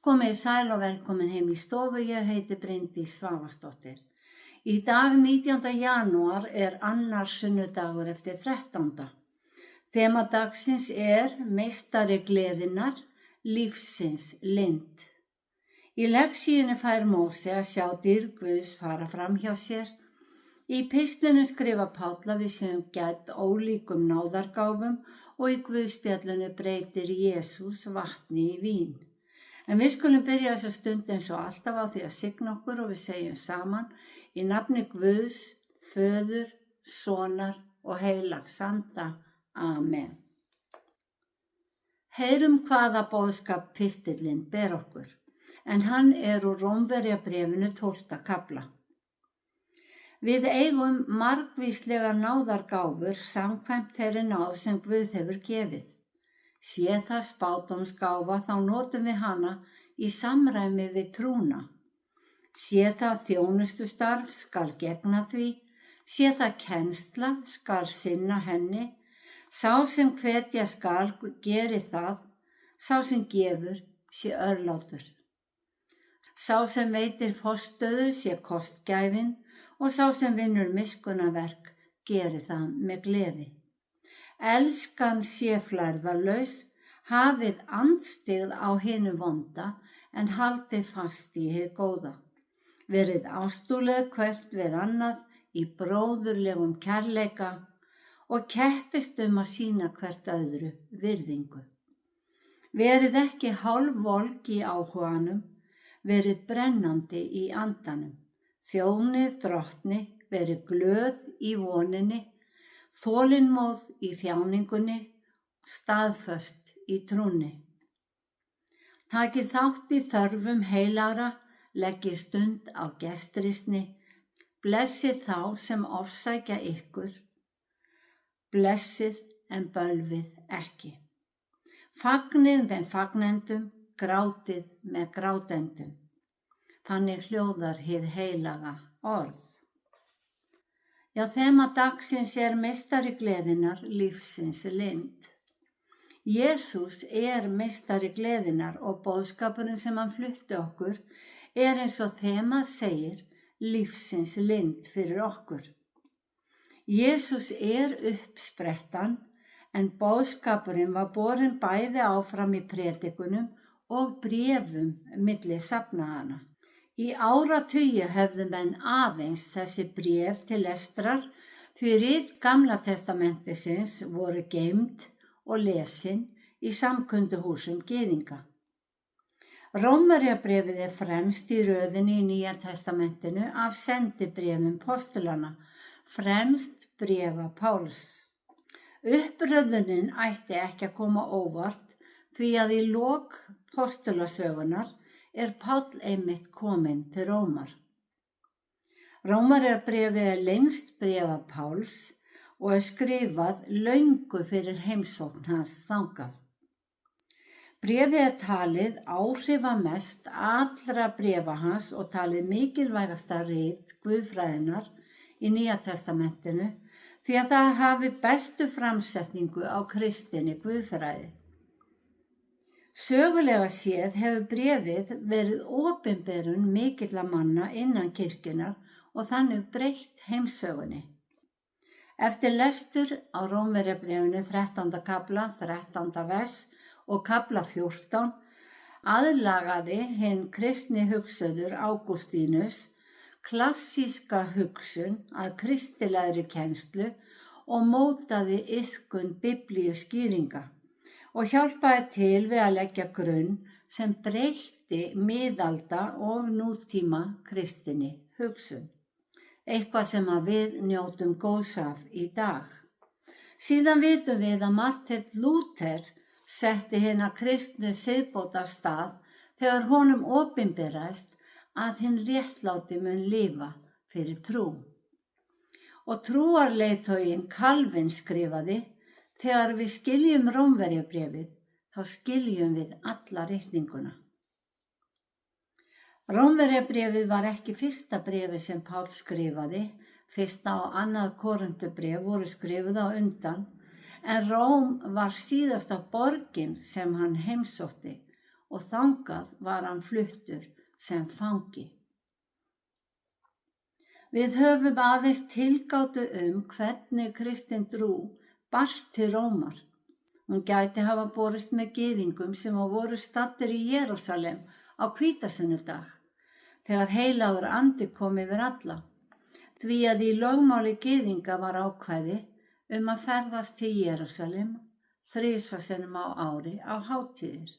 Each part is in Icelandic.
Komið sæl og velkomin heim í stofu, ég heiti Bryndís Svavarsdóttir. Í dag 19. janúar annar sunnudagur eftir 13. Þema dagsins meistari gleðinnar, lífsins lind. Í lexíunni fær Móse að sjá dýrð Guðs fara fram hjá sér. Í pistlinu skrifa Páll að við séum gædd ólíkum náðargáfum og í Guðspjallinu breytir Jesús vatni í vín. En við skulum byrja þessa stund eins og alltaf á því að signa okkur og við segjum saman í nafni Guðs, Föður, Sonar og heilags anda. Amen. Heyrum hvaða boðskap pistillinn ber okkur, en hann úr Rómverjabréfinu 12. kafla. Við eigum margvíslegar náðargáfur samkvæmt þeirri náð sem Guð hefur gefið. Sé það spádómsgáfa þá notum við hana í samræmi við trúna. Sé það þjónustustarf skal gegna því, sé það kennsla skal sinna henni, sá sem hvetja skal geri það, sá sem gefur sé örlátur. Sá sem veitir forstöðu sé kostgæfin og sá sem vinnur miskunnaverk geri það með gleði. Elskan sé flærðarlaus, hafið andstyggð á hinu vonda, en haldið fast í hið góða. Verið ástúðleg hvert við annað í bróðurlegum kærleika og keppist að sýna hvert öðru virðingu. Verið ekki hálfvolg í áhuganum, verið brennandi í andanum. Þjónið drottni, verið glöð í voninni, þolinmóð í þjáningunni, staðföst í trúnni. Takið þátt í þörfum heilagra, leggið stund á gestrisni, blessið þá sem ofsækja ykkur, blessið en bölvið ekki. Fagnið með fagnendum, grátið með grátendum. Þannig hljóðar hið heilaga orð. Já, þema dagsins meistari gleðinnar, lífsins lind. Jesús meistari gleðinnar og boðskapurinn sem hann flutti okkur eins og þemað segir, lífsins lind fyrir okkur. Jesús uppsprettan en boðskapurinn var borinn bæði áfram í predikunum og bréfum milli safnaðana. Í áratugi höfðu menn aðeins þessi bréf til lestrar því rit Gamla testamentisins voru geymd og lesin í samkunduhúsum gyðinga. Rómverjabréfið fremst í röðinni í Nýja testamentinu af sendibréfum postulana, fremst bréfa Páls. Uppröðunin ætti ekki að koma óvart því að í lok postulasögunar Páll einmitt kominn til Rómar. Rómverjabréfið lengst bréfa Páls og skrifað löngu fyrir heimsókn hans þangað. Bréfið talið áhrifamest allra bréfa hans og talið mikilvægasta rit guðfræðinnar í Nýja testamentinu því að það hafi bestu framsetningu á kristinni guðfræði. Sögulega séð hefur bréfið verið opinberun mikilla manna innan kirkjunnar og þannig breytt heimssögunni. Eftir lestur á Rómverjabréfinu 13. kafla, 13. vers og kafla 14 aðlagaði hinn kristni hugsuður Ágústínus klassíska hugsun að kristilegri kennslu og mótaði iðkun biblíuskýringa og hjálpaði til við að leggja grunn sem breytti miðalda og nútíma kristinni hugsun. Eitthvað sem að við njótum góðs af í dag. Síðan vitum við að Marteinn Lúther setti hina kristnu siðbót af stað þegar honum opinberaðist að hinn réttláti mun lifa fyrir trú. Og trúarleiðtoginn Calvin skrifaði: þegar við skiljum Rómverjabréfið, þá skiljum við alla ritninguna. Rómverjabréfið var ekki fyrsta bréfið sem Páll skrifaði, fyrsta og annað Korintubréf voru skrifuð á undan, en Róm var síðasta borgin sem hann heimsótti og þangað var hann fluttur sem fangi. Við höfum aðeins tilgátu hvernig kristin trú barst til Rómar. Hún gæti hafa borist með gyðingum sem voru staddir í Jerúsalem á hvítasunnudag, þegar heilagur andi kom yfir alla, því að í lögmáli gyðinga var ákvæði að ferðast til Jerúsalem 3 sinnum á ári á hátíðir.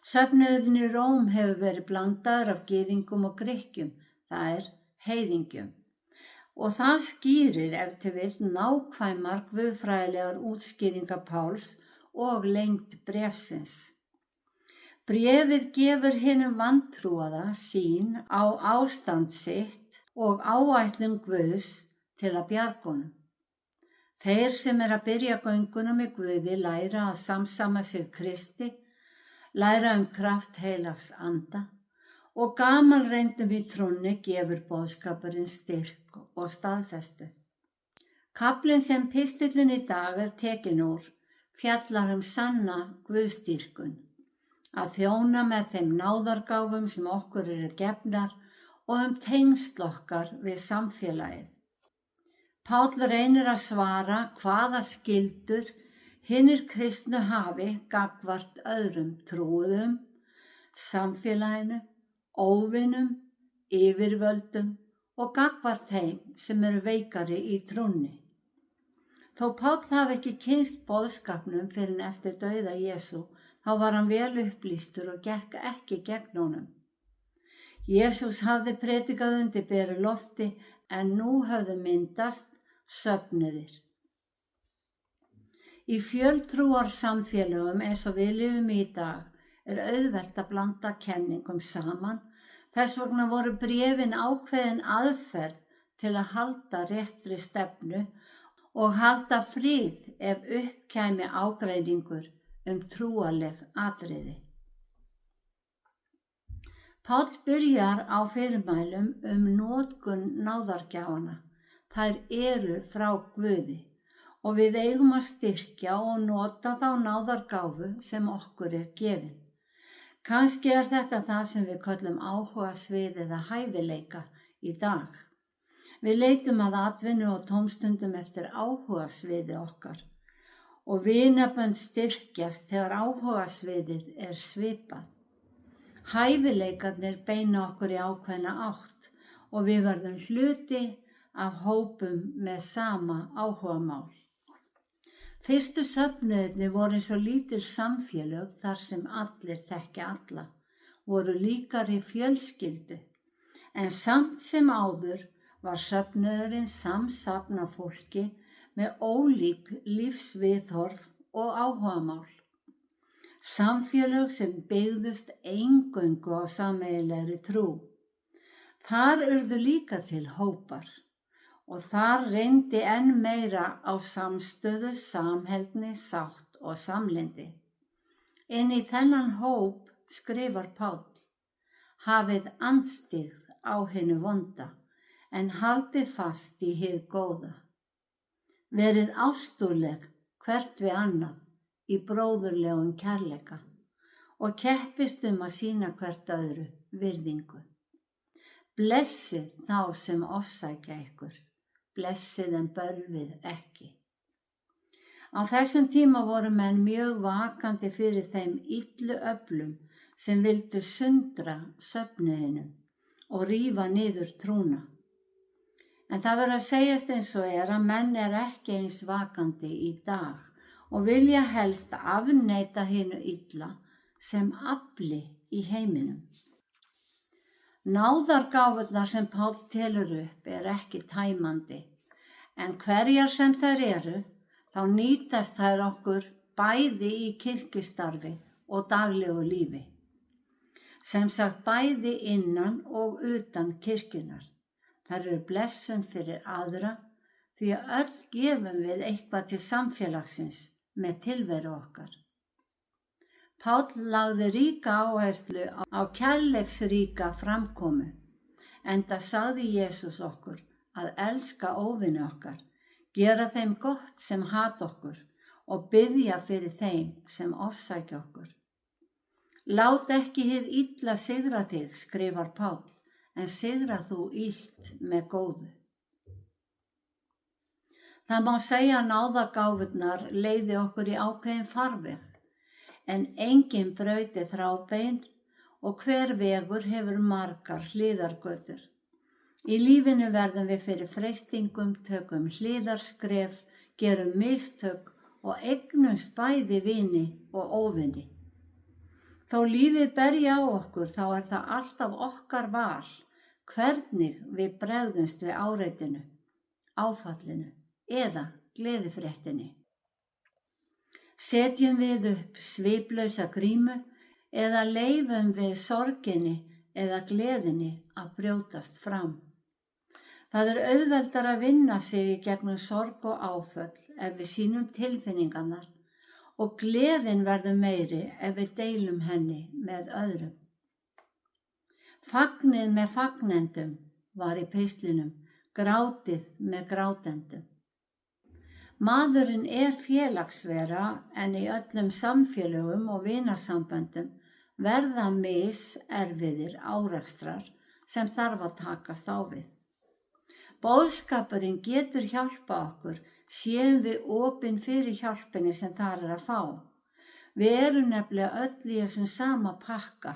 Söfnuðurinn í Róm hefur verið blandaður af gyðingum og Grikkjum, það heiðingjum, og það skýrir ef til vill nákvæmar guðfræðilegar útskýringar Páls og lengd bréfsins. Bréfið gefur hinum vantrúaða sýn á ástand sitt og áætlun Guðs til að bjarga honum. Þeir sem að byrja gönguna með Guði læra að samsama sig Kristi, læra kraft heilags anda og gamalreyndum í trúnni gefur boðskapurinn styrk og staðfestu. Kaflinn sem pistillinn í dag tekin úr fjallar sanna guðstýrkun, að þjóna með þeim náðargáfum sem okkur eru gefnar og tengsl okkar við samfélagið. Páll reynir að svara hvaða skyldur hinir kristnu hafi gagnvart öðrum trúuðum, samfélaginu, óvinum, yfirvöldum og gagnvart þeim sem eru veikari í trúnni. Þó Páll hafi ekki kynnst boðskapnum fyrr en eftir dauða Jesú, þá var hann vel upplýstur og gekk ekki gegn honum. Jesús hafði predikað undir beru lofti en nú höfðu myndast söfnuðir. Í fjöltrúar samfélögum eins og við lifum í dag auðvelt að blanda kenningum saman, þess vegna voru bréfin ákveðin aðferð til að halda réttri stefnu og halda frið ef upp kæmi ágreiningur trúarleg atriði. Páll byrjar á fyrirmælum notkun náðargjáfanna. Þær eru frá Guði og við eigum að styrkja og nota þá náðargáfu sem okkur gefin. Kannski þetta það sem við köllum áhugasvið eða hæfileika í dag. Við leitum að atvinnu og tómstundum eftir áhugasviði okkar og vinabönd styrkjast þegar áhugasviðið svipað. Hæfileikarnir beina okkur í ákveðna átt og við verðum hluti af hópum með sama áhugamál. Fyrstu söfnuðirnir voru eins og lítil samfélög þar sem allir þekkja alla, voru líkari fjölskyldu, en samt sem áður var söfnuðurinn samsafn af fólki með ólík lífsviðhorf og áhugamál. Samfélög sem byggðust eingöngu á sameiginlegri trú. Þar urðu líka til hópar. Og þar reyndi enn meira á samstöðu, samheldni, sátt og samlyndi. Inn í þennan hóp skrifar Páll: hafið andstyggð á hinu vonda, en haldið fast í hið góða. Verið ástúðleg hvert við annað í bróðurlegum kærleika og keppist að sýna hvert öðru virðingu. Blessið þá sem ofsækja ykkur. Blessið en bölvið ekki. Á þessum tíma voru menn mjög vakandi fyrir þeim illu öflum sem vildu sundra söfnuðinum og rífa niður trúna. En það verður að segjast eins og að menn ekki eins vakandi í dag og vilja helst afneita hinu illa sem afli í heiminum. Náðargáfurnar sem Páll telur upp ekki tæmandi, en hverjar sem þær eru, þá nýtast þær okkur bæði í kirkjustarfi og daglegu lífi. Sem sagt bæði innan og utan kirkjunar. Þær eru blessun fyrir aðra því að öll gefum við eitthvað til samfélagsins með tilveru okkar. Páll lagði ríka áherslu á kærleiksríka framkomu, enda sagði Jesús okkur að elska óvini okkar, gera þeim gott sem hata okkur og biðja fyrir þeim sem ofsækja okkur. Lát ekki hið illa sigra þig, skrifar Páll, en sigra þú illt með góðu. Það má segja að náðagáfurnar leiði okkur í ákveðin farveg, en engin braut er þrábein og hver vegur hefur margar hliðargötur. Í lífinu verðum við fyrir freistingum, tökum hliðarskref, gerum mistök og eignumst bæði vini og óvini. Þó lífið berja á okkur þá er það alltaf okkar val hvernig við bregðumst við áreitinu, áfallinu eða gleðifréttinni. Setjum við upp sviplausa grímu eða leyfum við sorginni eða gleðinni að brjótast fram. Það er auðveldara að vinna sig í gegnum sorg og áföll ef við sýnum tilfinningarnar og gleðin verður meiri ef við deilum henni með öðrum. Fagnið með fagnendum var í pistlinum, grátið með grátendum. Maðurinn er félagsvera en í öllum samfélögum og vinasamböndum verða miserfiðir árekstrar sem þarf að takast á við. Boðskapurinn getur hjálpa okkur, séum við opin fyrir hjálpinni sem þar er að fá. Við erum nefnilega öll í þessum sama pakka,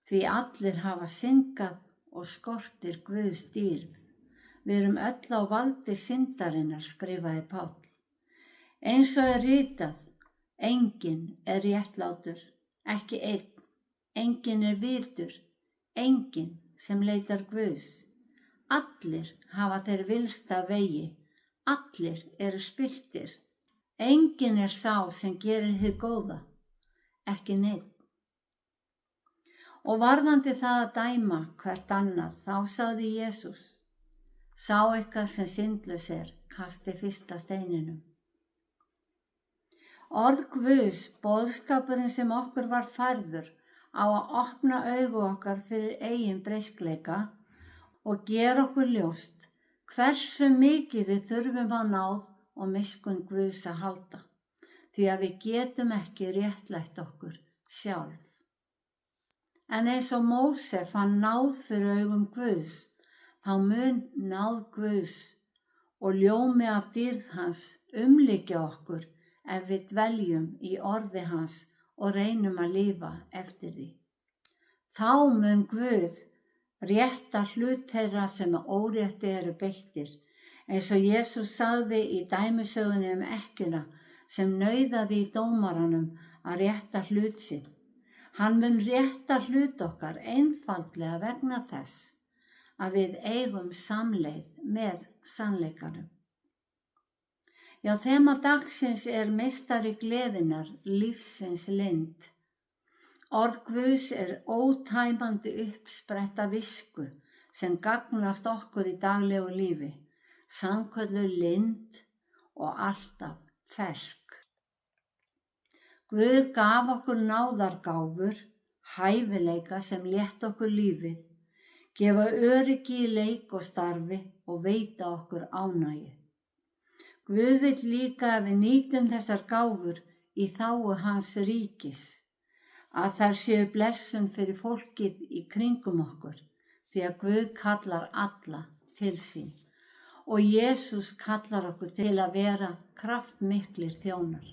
því allir hafa syndgað og skortir Guðs dýrð. Við erum öll á valdi syndarinnar, skrifaði Páll. Eins og er ritað, enginn er réttlátur, ekki einn, enginn er vitur, enginn sem leitar Guðs. Allir hafa þeir vilsta vegi, allir eru spilltir. Enginn er sá sem gerir hið góða, ekki neinn. Og varðandi það að dæma hvert annað, þá sagði Jesús, sá ykkar sem syndlaus er, kasti fyrsta steininum. Orð Guðs, boðskapurinn sem okkur var færður, á að opna augu okkar fyrir eigin breyskleika og gera okkur ljóst hversu mikið við þurfum á náð og miskunn Guðs að halda, því að við getum ekki réttlætt okkur sjálf. En eins og Móse fann náð fyrir augum Guðs, þá mun náð Guðs og ljómi af dýrð hans umlykja okkur ef við dveljum í orði hans og reynum að lifa eftir því. Þá mun Guð rétta hlut þeirra sem órétti eru beittir, eins og Jesús sagði í dæmisögunni ekkjuna sem nauðaði í dómaranum að rétta hlut sinn. Hann mun rétta hlut okkar einfaldlega vegna þess að við eigum samleið með sannleikanum. Já, þema dagsins er meistari gleðinnar, lífsins lind. Orð Guðs er ótæmandi uppspretta visku sem gagnast okkur í daglegu lífi, sannkölluð lind og alltaf fersk. Guð gaf okkur náðargáfur, hæfileika sem létta okkur lífið, gefa öryggi í leik og starfi og veita okkur ánægju. Guð vill líka að við nýtum þessar gáfur í þágu hans ríkis, að þær séu blessun fyrir fólkið í kringum okkur, því að Guð kallar alla til sín og Jesús kallar okkur til að vera kraftmiklir þjónar.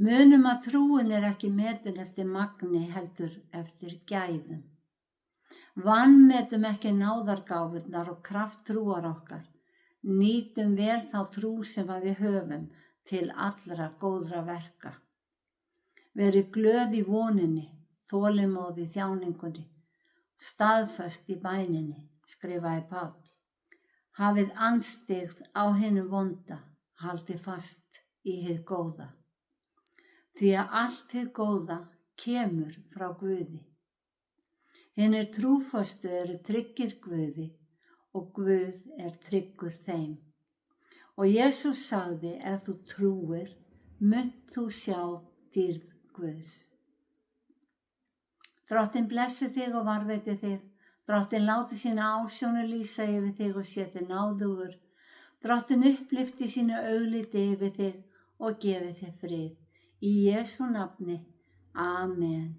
Munum að trúin er ekki metin eftir magni heldur eftir gæðum. Vanmetum ekki náðargáfurnar og kraft trúar okkar. Nýtum vel þá trú sem við höfum til allra góðra verka. Verið glöð í voninni, þolinmóð í þjáningunni, staðföst í bæninni, skrifaði Páll. Hafið anstigð á hinum vonda, haldið fast í hið góða. Því að allt hið góða kemur frá Guði. Hinir trúfastu eru tryggir Guði og Guð er tryggur þeim. Og Jesús sagði, ef þú trúir, munt þú sjá dýrð Guðs. Drottinn blessi þig og varveiti þig. Drottinn láti sína ásjónu lýsa yfir þig og sé þig náðugur. Drottinn upplifti sínu augliti yfir þig og gefi þig frið. Í Jesú nafni, Amen.